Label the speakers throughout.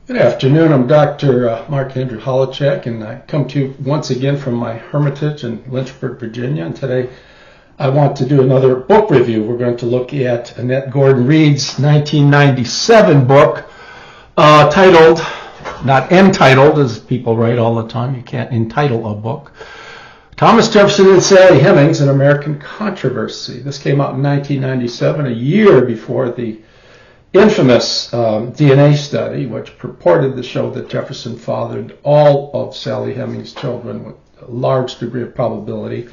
Speaker 1: Good afternoon. I'm Dr. Mark Andrew Holacek, and I come to you once again from my hermitage in Lynchburg, Virginia. And today I want to do another book review. We're going to look at Annette Gordon Reed's 1997 book titled, not entitled, as people write all the time. You can't entitle a book. Thomas Jefferson and Sally Hemings, An American Controversy. This came out in 1997, a year before the infamous DNA study, which purported to show that Jefferson fathered all of Sally Hemings' children with a large degree of probability.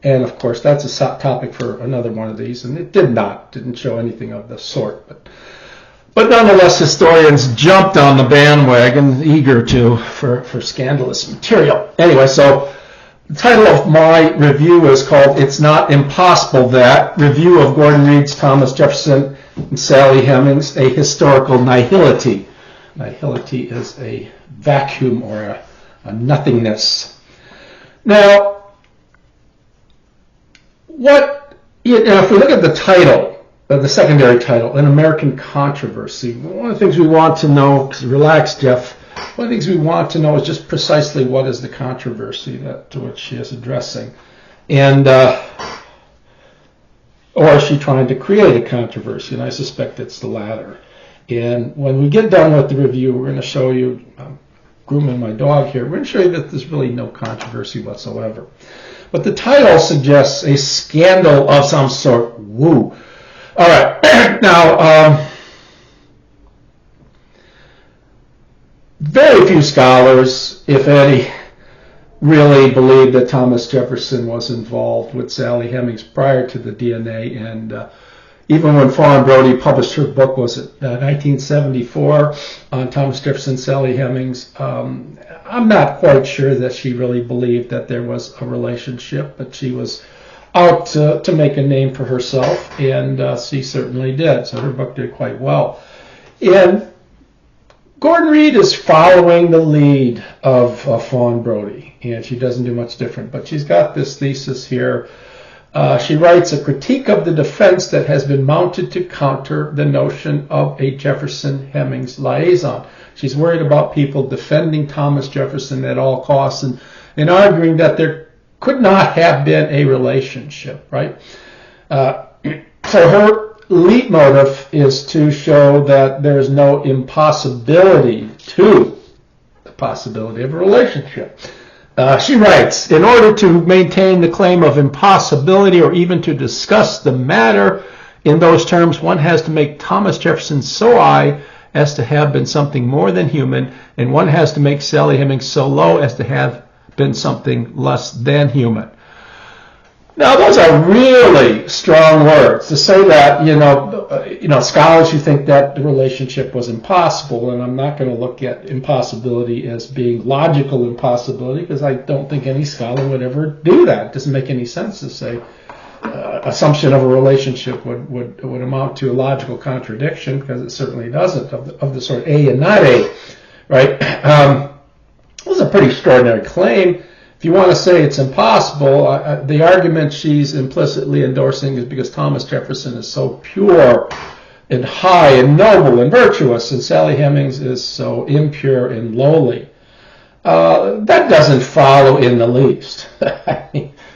Speaker 1: And of course, that's a topic for another one of these, and it didn't show anything of the sort. But nonetheless, historians jumped on the bandwagon, eager for scandalous material. Anyway, so the title of my review is called It's Not Impossible That, Review of Gordon Reed's Thomas Jefferson and Sally Hemings, A Historical Nihility. Nihility is a vacuum or a nothingness. Now, if we look at the title, the secondary title, An American Controversy, one of the things we want to know, relax, Jeff, one of the things we want to know is just precisely what is the controversy to which she is addressing. And or is she trying to create a controversy? And I suspect it's the latter. And when we get done with the review, we're going to show you, I'm grooming my dog here, we're going to show you that there's really no controversy whatsoever. But the title suggests a scandal of some sort. Woo. All right. Now, very few scholars, if any, really believe that Thomas Jefferson was involved with Sally Hemings prior to the DNA. And even when Fawn Brodie published her book, was it 1974, on Thomas Jefferson, Sally Hemings, I'm not quite sure that she really believed that there was a relationship, but she was out to make a name for herself, and she certainly did. So her book did quite well. And Gordon Reed is following the lead of Fawn Brodie, and she doesn't do much different. But she's got this thesis here. She writes a critique of the defense that has been mounted to counter the notion of a Jefferson-Hemings liaison. She's worried about people defending Thomas Jefferson at all costs and arguing that there could not have been a relationship, right? So her leitmotif is to show that there's no impossibility to the possibility of a relationship. She writes, in order to maintain the claim of impossibility or even to discuss the matter in those terms, one has to make Thomas Jefferson so high as to have been something more than human, and one has to make Sally Hemings so low as to have been something less than human. Now, those are really strong words to say that, scholars who think that the relationship was impossible, and I'm not going to look at impossibility as being logical impossibility, because I don't think any scholar would ever do that. It doesn't make any sense to say assumption of a relationship would amount to a logical contradiction, because it certainly doesn't, of the sort A and not A, right? This is a pretty extraordinary claim. If you want to say it's impossible, the argument she's implicitly endorsing is because Thomas Jefferson is so pure and high and noble and virtuous, and Sally Hemings is so impure and lowly. That doesn't follow in the least.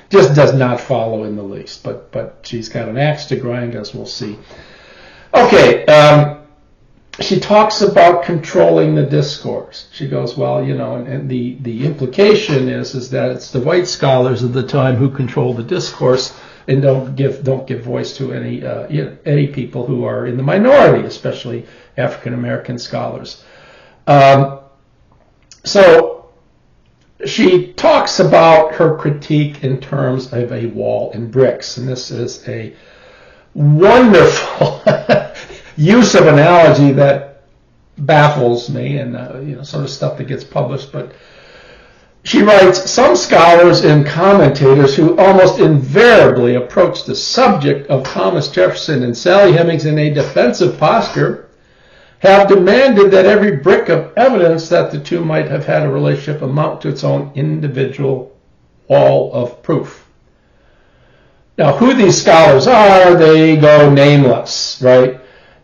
Speaker 1: Just does not follow in the least. But she's got an axe to grind, as we'll see. Okay. She talks about controlling the discourse. She goes, well, and the implication is that it's the white scholars of the time who control the discourse and don't give voice to any people who are in the minority, especially African American scholars. So she talks about her critique in terms of a wall and bricks, and this is a wonderful use of analogy that baffles me, and sort of stuff that gets published. But she writes, some scholars and commentators who almost invariably approach the subject of Thomas Jefferson and Sally Hemings in a defensive posture have demanded that every brick of evidence that the two might have had a relationship amount to its own individual wall of proof. Now, who these scholars are, they go nameless, right?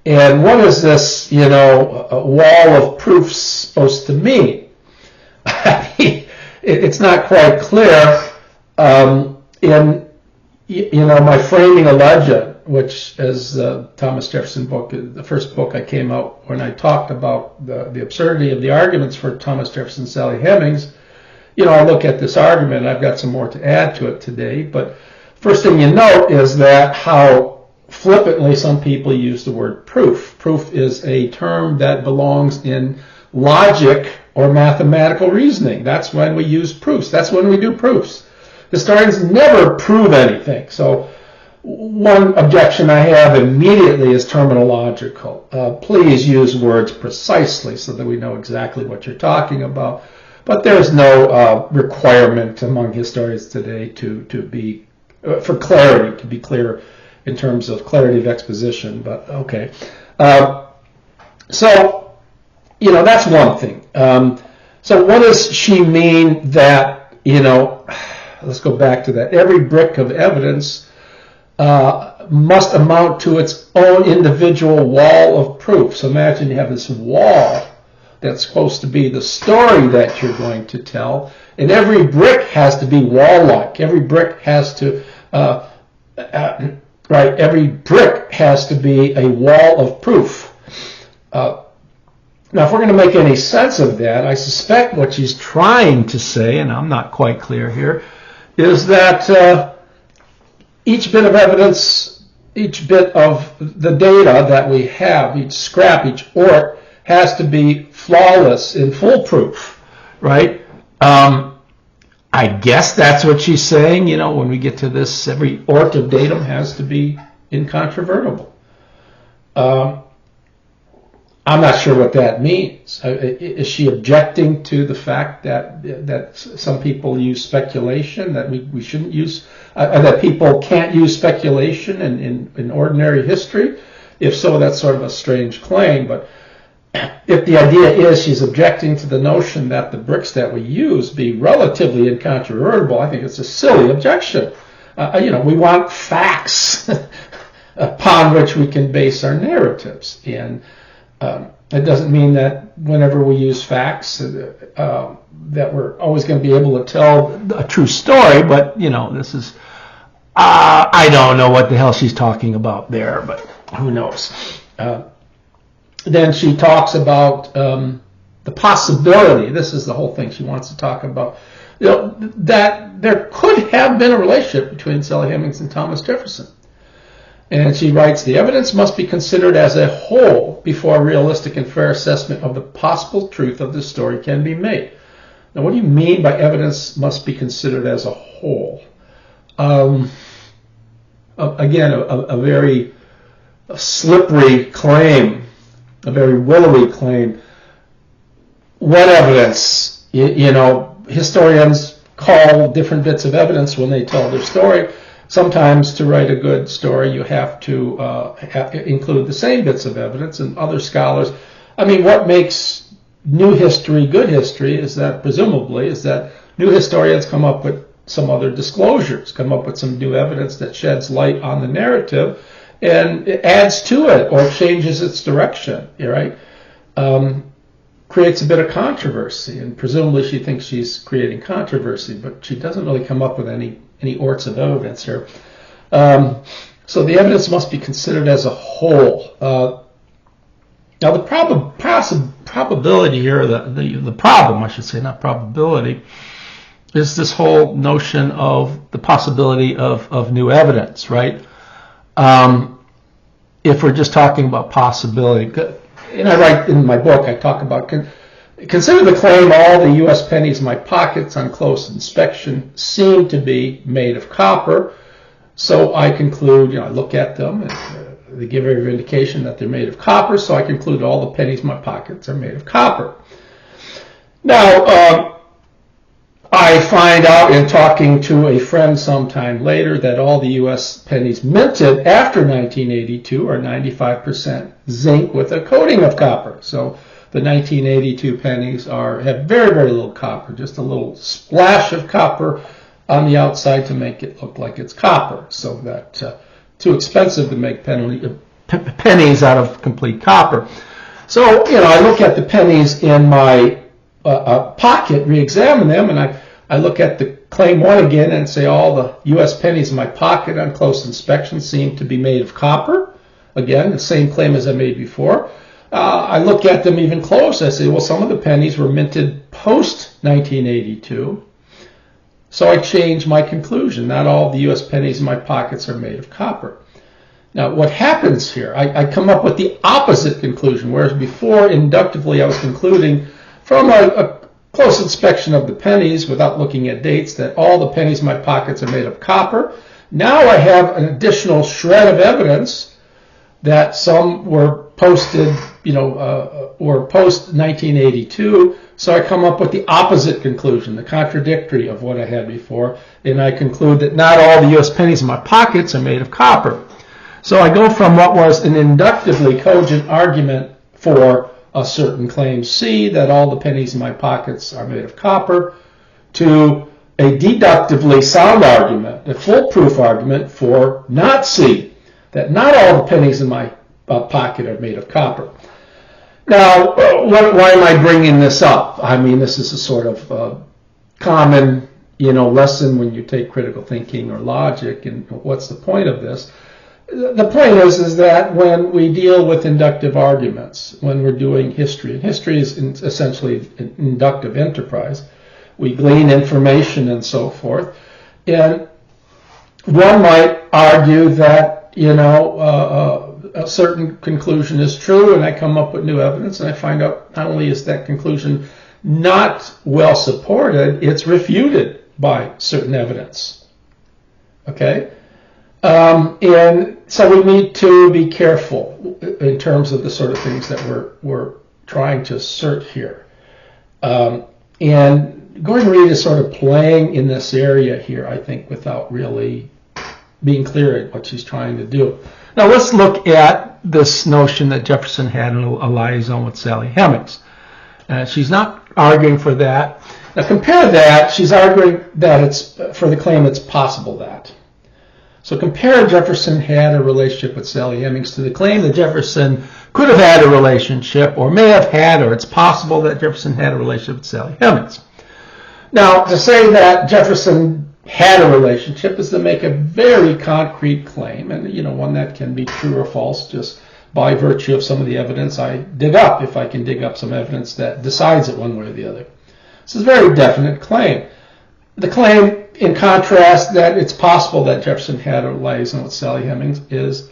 Speaker 1: And what is this, a wall of proofs supposed to mean? It's not quite clear. In my Framing a Legend, which is the Thomas Jefferson book, the first book I came out when I talked about the absurdity of the arguments for Thomas Jefferson and Sally Hemings, I look at this argument, and I've got some more to add to it today, but first thing you note is that how flippantly some people use the word proof. Proof is a term that belongs in logic or mathematical reasoning. That's when we use proofs. That's when we do proofs. Historians never prove anything. So one objection I have immediately is terminological. Please use words precisely so that we know exactly what you're talking about. But there's no requirement among historians today to be, for clarity, to be clear in terms of clarity of exposition. But okay. So, that's one thing. So what does she mean that, let's go back to that. Every brick of evidence must amount to its own individual wall of proof. So imagine you have this wall that's supposed to be the story that you're going to tell, and every brick has to be wall-like. Every brick has to, every brick has to be a wall of proof. Now, if we're going to make any sense of that, I suspect what she's trying to say, and I'm not quite clear here, is that each bit of evidence, each bit of the data that we have, each scrap, each ort, has to be flawless and foolproof, right? I guess that's what she's saying. When we get to this, every ort of datum has to be incontrovertible. I'm not sure what that means. Is she objecting to the fact that some people use speculation, that we shouldn't use, that people can't use speculation in ordinary history? If so, that's sort of a strange claim. But if the idea is she's objecting to the notion that the bricks that we use be relatively incontrovertible, I think it's a silly objection. We want facts upon which we can base our narratives. And it doesn't mean that whenever we use facts that we're always going to be able to tell a true story, but, this is, I don't know what the hell she's talking about there, but who knows. Then she talks about the possibility, this is the whole thing she wants to talk about, that there could have been a relationship between Sally Hemings and Thomas Jefferson. And she writes, the evidence must be considered as a whole before a realistic and fair assessment of the possible truth of the story can be made. Now, what do you mean by evidence must be considered as a whole? Again, a very slippery claim, a very willowy claim. What evidence? Historians call different bits of evidence when they tell their story. Sometimes to write a good story, you have to include the same bits of evidence, and other scholars, what makes new history good history is that, presumably, new historians come up with some other disclosures, come up with some new evidence that sheds light on the narrative, and it adds to it or changes its direction, right? Creates a bit of controversy, and presumably she thinks she's creating controversy, but she doesn't really come up with any orts of evidence here. So the evidence must be considered as a whole. Now the probability here, the problem, I should say, not probability, is this whole notion of the possibility of new evidence, right? If we're just talking about possibility, and I write in my book, I talk about, consider the claim all the U.S. pennies in my pockets on close inspection seem to be made of copper. So I conclude, I look at them, and they give every indication that they're made of copper, so I conclude all the pennies in my pockets are made of copper. Now, I find out in talking to a friend sometime later that all the U.S. pennies minted after 1982 are 95% zinc with a coating of copper. So the 1982 pennies have very, very little copper, just a little splash of copper on the outside to make it look like it's copper, so that too expensive to make pennies out of complete copper. So, I look at the pennies in my pocket, re-examine them, and I look at the claim 1 again and say all the U.S. pennies in my pocket on close inspection seem to be made of copper. Again, the same claim as I made before. I look at them even closer. I say, well, some of the pennies were minted post-1982. So I change my conclusion. Not all the U.S. pennies in my pockets are made of copper. Now, what happens here? I come up with the opposite conclusion, whereas before, inductively, I was concluding from a close inspection of the pennies without looking at dates that all the pennies in my pockets are made of copper. Now I have an additional shred of evidence that some were posted, were post-1982. So I come up with the opposite conclusion, the contradictory of what I had before, and I conclude that not all the U.S. pennies in my pockets are made of copper. So I go from what was an inductively cogent argument for a certain claim C, that all the pennies in my pockets are made of copper, to a deductively sound argument, a foolproof argument for not C, that not all the pennies in my pocket are made of copper. Now, why am I bringing this up? I mean, this is a sort of common, lesson when you take critical thinking or logic, and what's the point of this? The point is that when we deal with inductive arguments, when we're doing history, and history is essentially an inductive enterprise, we glean information and so forth, and one might argue that, a certain conclusion is true, and I come up with new evidence, and I find out not only is that conclusion not well supported, it's refuted by certain evidence. Okay? And so we need to be careful in terms of the sort of things that we're trying to assert here. And Gordon Reed is sort of playing in this area here, I think, without really being clear at what she's trying to do. Now let's look at this notion that Jefferson had a liaison with Sally Hemings. She's not arguing for that. Now compare that, she's arguing that it's for the claim it's possible that. So compare Jefferson had a relationship with Sally Hemings to the claim that Jefferson could have had a relationship, or may have had, or it's possible that Jefferson had a relationship with Sally Hemings. Now, to say that Jefferson had a relationship is to make a very concrete claim, and one that can be true or false just by virtue of some of the evidence I dig up, if I can dig up some evidence that decides it one way or the other. This is a very definite claim. The claim, in contrast, that it's possible that Jefferson had a liaison with Sally Hemings is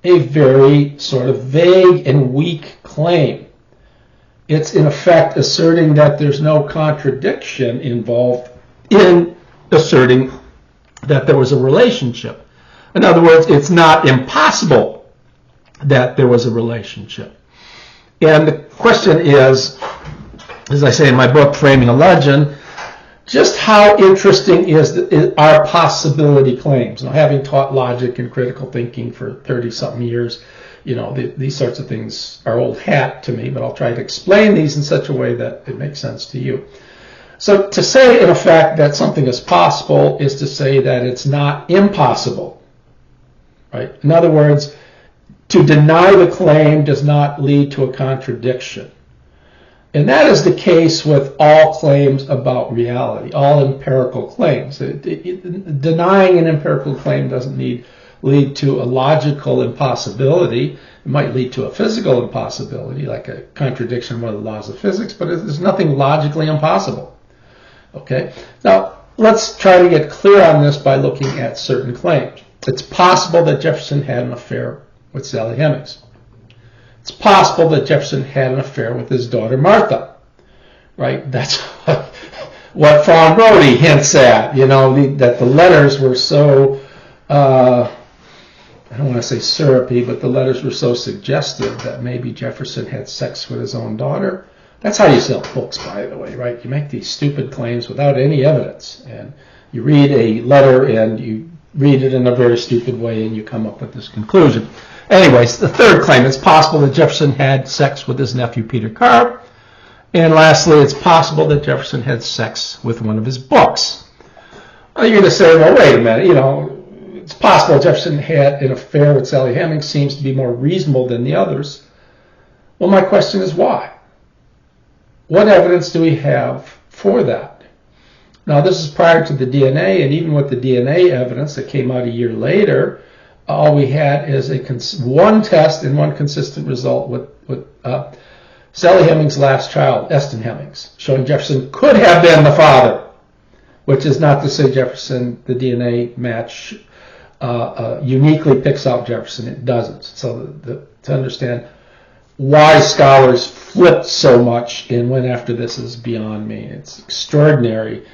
Speaker 1: a very sort of vague and weak claim. It's in effect asserting that there's no contradiction involved in asserting that there was a relationship. In other words, it's not impossible that there was a relationship. And the question is, as I say in my book, Framing a Legend, just how interesting are possibility claims? Now, having taught logic and critical thinking for 30-something years, these sorts of things are old hat to me, but I'll try to explain these in such a way that it makes sense to you. So to say, in effect, that something is possible is to say that it's not impossible, right? In other words, to deny the claim does not lead to a contradiction. And that is the case with all claims about reality, all empirical claims. Denying an empirical claim doesn't lead to a logical impossibility. It might lead to a physical impossibility, like a contradiction of one of the laws of physics, but there's nothing logically impossible. Okay? Now, let's try to get clear on this by looking at certain claims. It's possible that Jefferson had an affair with Sally Hemings. It's possible that Jefferson had an affair with his daughter Martha, right? That's what Fawn Brody hints at, that the letters were so, I don't want to say syrupy, but the letters were so suggestive that maybe Jefferson had sex with his own daughter. That's how you sell books, by the way, right? You make these stupid claims without any evidence, and you read a letter and you read it in a very stupid way and you come up with this conclusion. Anyways, the third claim, it's possible that Jefferson had sex with his nephew Peter Carr. And lastly, it's possible that Jefferson had sex with one of his books. You're going to say, well, wait a minute, it's possible Jefferson had an affair with Sally Hemings seems to be more reasonable than the others. Well, my question is why? What evidence do we have for that? Now, this is prior to the DNA, and even with the DNA evidence that came out a year later, all we had is one test and one consistent result with Sally Hemings' last child, Eston Hemings, showing Jefferson could have been the father, which is not to say Jefferson, the DNA match, uniquely picks out Jefferson. It doesn't. So to understand why scholars flipped so much and went after this is beyond me. It's extraordinary.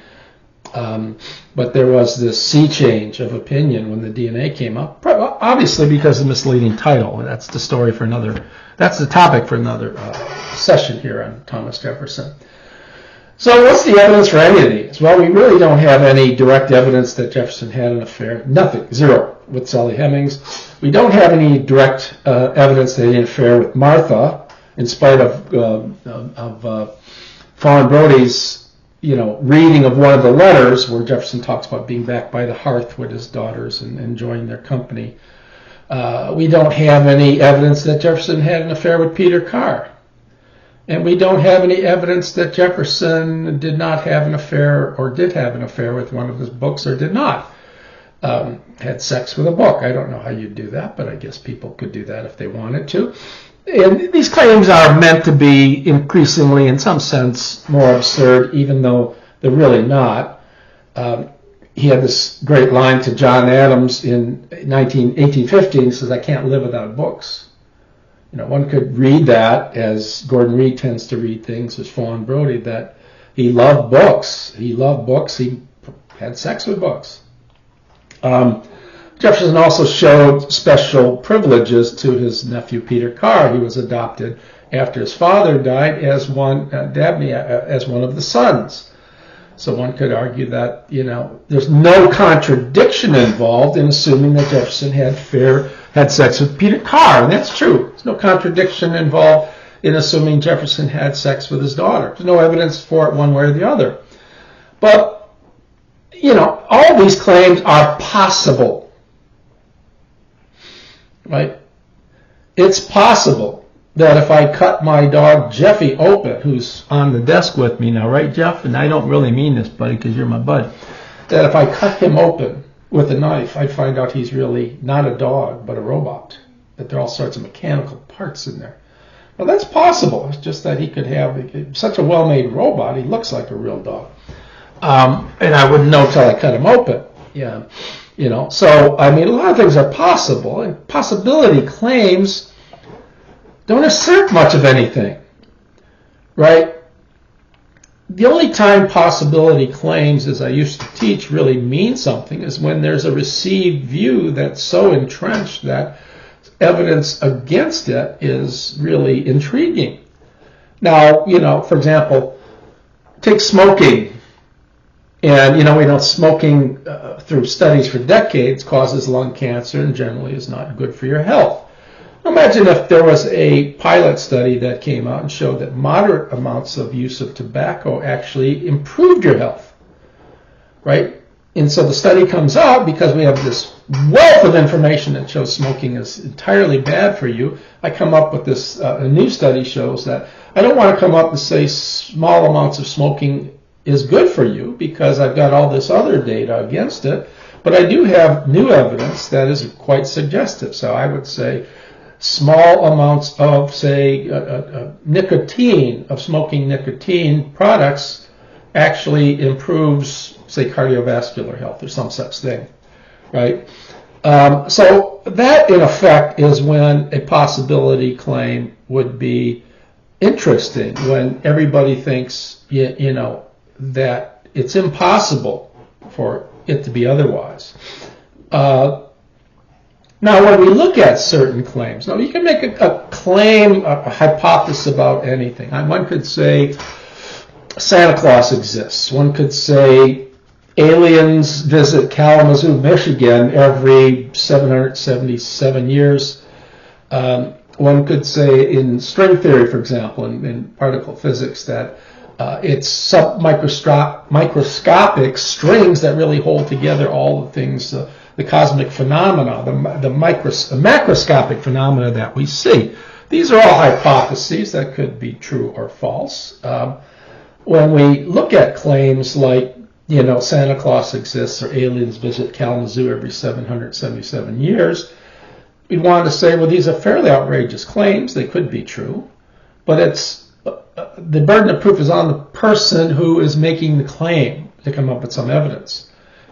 Speaker 1: But there was this sea change of opinion when the DNA came up, obviously because of the misleading title. That's the story for another, that's the topic for another session here on Thomas Jefferson. So what's the evidence for any of these? Well, we really don't have any direct evidence that Jefferson had an affair. Nothing, zero, with Sally Hemings. We don't have any direct evidence that he had an affair with Martha, in spite of Fawn Brody's reading of one of the letters where Jefferson talks about being back by the hearth with his daughters and enjoying their company. We don't have any evidence that Jefferson had an affair with Peter Carr. And we don't have any evidence that Jefferson did not have an affair or did have an affair with one of his books or did not. Had sex with a book. I don't know how you'd do that, but I guess people could do that if they wanted to. And these claims are meant to be increasingly, in some sense, more absurd, even though they're really not. He had this great line to John Adams in 1815. He says, "I can't live without books." One could read that, as Gordon Reed tends to read things, as Fawn Brody, that he loved books. He loved books. He had sex with books. Jefferson also showed special privileges to his nephew Peter Carr. He was adopted after his father died as one as one of the sons. So one could argue that there's no contradiction involved in assuming that Jefferson had sex with Peter Carr, and that's true. There's no contradiction involved in assuming Jefferson had sex with his daughter. There's no evidence for it one way or the other. But all these claims are possible. Right? It's possible that if I cut my dog Jeffy open, who's on the desk with me now, right, Jeff? And I don't really mean this, buddy, because you're my bud. That if I cut him open with a knife, I'd find out he's really not a dog, but a robot. That there are all sorts of mechanical parts in there. Well, that's possible. It's just that he could have such a well-made robot, he looks like a real dog. And I wouldn't know till I cut him open. Yeah. So, a lot of things are possible, and possibility claims don't assert much of anything, right? The only time possibility claims, as I used to teach, really mean something is when there's a received view that's so entrenched that evidence against it is really intriguing. Now, for example, take smoking. And, we know smoking through studies for decades causes lung cancer and generally is not good for your health. Imagine if there was a pilot study that came out and showed that moderate amounts of use of tobacco actually improved your health, right? And so the study comes out because we have this wealth of information that shows smoking is entirely bad for you. I come up with this, a new study shows that I don't want to come up and say small amounts of smoking is good for you because I've got all this other data against it, but I do have new evidence that is quite suggestive. So I would say small amounts of, say, nicotine, of smoking nicotine products actually improves, say, cardiovascular health or some such thing, right? So that, in effect, is when a possibility claim would be interesting, when everybody thinks, that it's impossible for it to be otherwise. Now, when we look at certain claims, now you can make a claim, a hypothesis about anything. One could say Santa Claus exists. One could say aliens visit Kalamazoo, Michigan every 777 years. One could say in string theory, for example, in particle physics, that it's submicroscopic strings that really hold together all the things, the cosmic phenomena, the macroscopic phenomena that we see. These are all hypotheses that could be true or false. When we look at claims like, Santa Claus exists or aliens visit Kalamazoo every 777 years, we want to say, well, these are fairly outrageous claims. They could be true, but the burden of proof is on the person who is making the claim to come up with some evidence.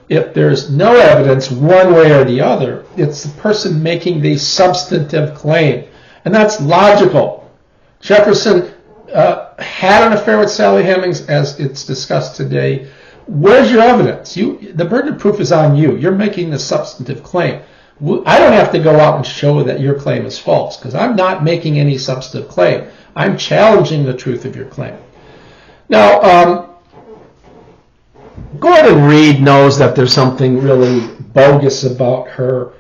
Speaker 1: If there's no evidence one way or the other, it's the person making the substantive claim, and that's logical. Jefferson had an affair with Sally Hemings, as it's discussed today. Where's your evidence? The burden of proof is on you. You're making the substantive claim. I don't have to go out and show that your claim is false, because I'm not making any substantive claim. I'm challenging the truth of your claim. Now, Gordon Reed knows that there's something really bogus about her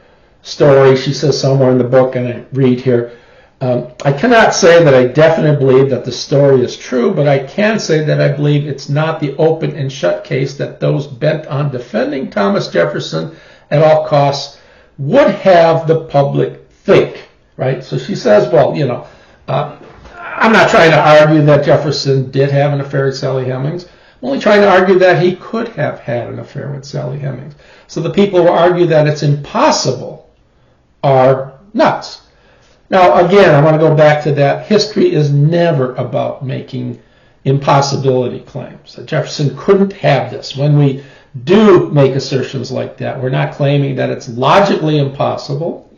Speaker 1: story. She says somewhere in the book, and I read here, I cannot say that I definitely believe that the story is true, but I can say that I believe it's not the open and shut case that those bent on defending Thomas Jefferson at all costs would have the public think, right? So she says, well, I'm not trying to argue that Jefferson did have an affair with Sally Hemings. I'm only trying to argue that he could have had an affair with Sally Hemings. So the people who argue that it's impossible are nuts. Now, again, I want to go back to that. History is never about making impossibility claims. That Jefferson couldn't have this. When we do make assertions like that, we're not claiming that it's logically impossible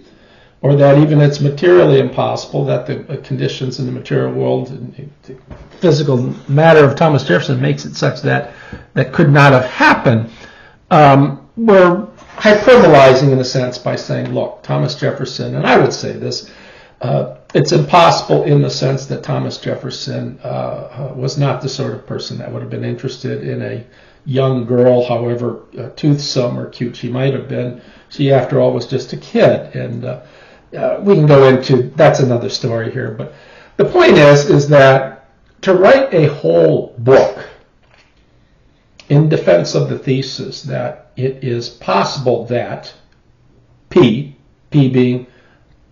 Speaker 1: or that even it's materially impossible, that the conditions in the material world, the physical matter of Thomas Jefferson makes it such that that could not have happened. We're hyperbolizing in a sense by saying, look, Thomas Jefferson, and I would say this, it's impossible in the sense that Thomas Jefferson was not the sort of person that would have been interested in a young girl, however toothsome or cute she might have been. She, after all, was just a kid. And we can go into, that's another story here. But the point is that to write a whole book in defense of the thesis that it is possible that P being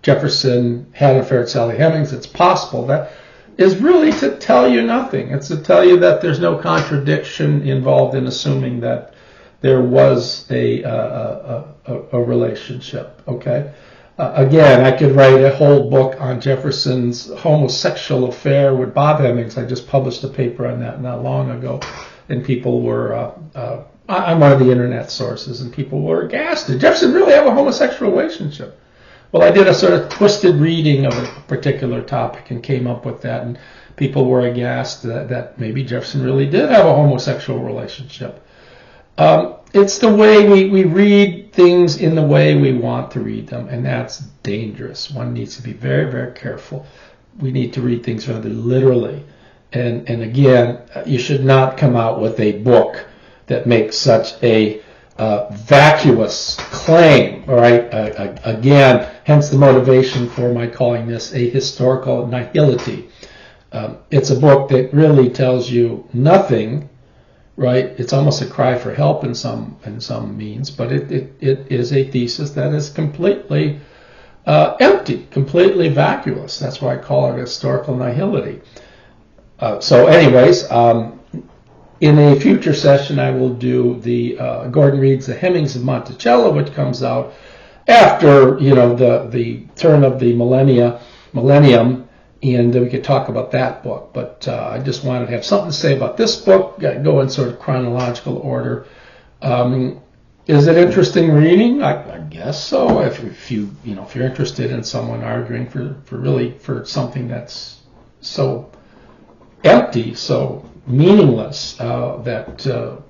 Speaker 1: Jefferson had an affair with Sally Hemings, it's possible that is really to tell you nothing. It's to tell you that there's no contradiction involved in assuming that there was a relationship. Okay. Again, I could write a whole book on Jefferson's homosexual affair with Bob Hemings. I just published a paper on that not long ago, and people were. I'm one of the internet sources, and people were aghast. Did Jefferson really have a homosexual relationship? Well, I did a sort of twisted reading of a particular topic and came up with that, and people were aghast that maybe Jefferson really did have a homosexual relationship. It's the way we read things in the way we want to read them, and that's dangerous. One needs to be very, very careful. We need to read things rather literally. And again, you should not come out with a book that makes such a vacuous claim, all right? Again, hence the motivation for my calling this a historical nihility. It's a book that really tells you nothing, right? It's almost a cry for help in some means, but it is a thesis that is completely empty, completely vacuous. That's why I call it historical nihility. So anyways, in a future session, I will do the Gordon Reed's The Hemings of Monticello, which comes out after the turn of the millennium, and we could talk about that book. But I just wanted to have something to say about this book. Go in sort of chronological order. Is it interesting reading? I guess so. If you're interested in someone arguing for something that's so empty, so meaningless, that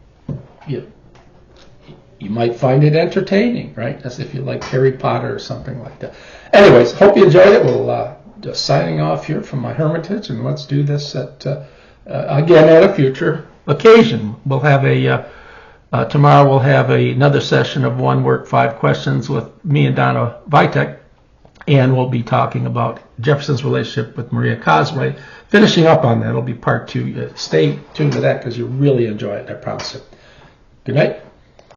Speaker 1: you might find it entertaining, right? As if you like Harry Potter or something like that. Anyways, hope you enjoyed it. We'll just signing off here from my hermitage, and let's do this again at a future occasion. We'll have tomorrow we'll have another session of One Work, 5 Questions with me and Donna Vitek, and we'll be talking about Jefferson's relationship with Maria Cosway. Finishing up on that, it'll be part 2. Stay tuned to that because you'll really enjoy it, I promise you. Good night.